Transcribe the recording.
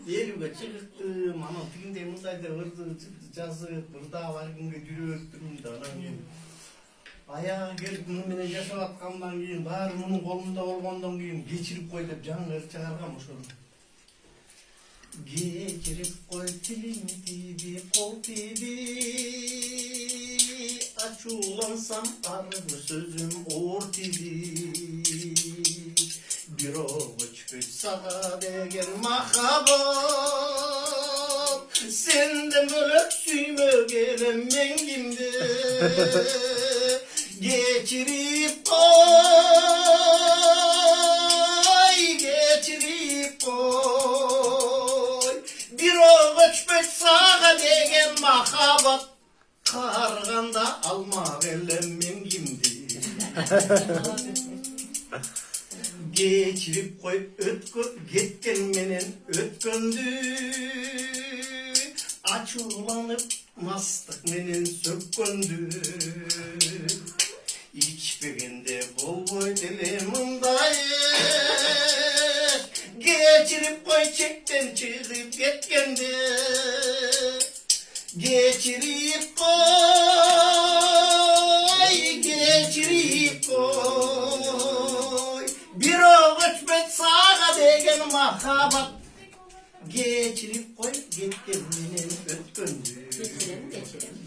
Eylül'e çıktım, ama filmde mındaydı, hırdı, çıktı, cazı, burada var günge dürüttüm de anam gibi. Ayağa gelip bunu beni yaşap atkandan keyin, bari bunun kolunda olgandan keyin geçirip koy dep canını çıkargamış onu. Geçirip koy tilini kol dedi, açulansam arı sözüm or dedi. Bir ovuç güç sana degen mahabat, senden bölük süyme gelem mengimde. Geçirip koy, geçirip koy, bir ovuç güç sana degen mahabat, karganda alma gelem mengimde. Geçirip koy gitken menen ötkündü, açulanıp mastık menen sökkündü. İçpegende bol boy dilimindayı, geçirip koy çekten çıkıp getkende. Geçirip koy, geçirip koy, bir ovuç bet sağa degen mahabat, geçirip koy gitken menen ötkündü. Geçirelim.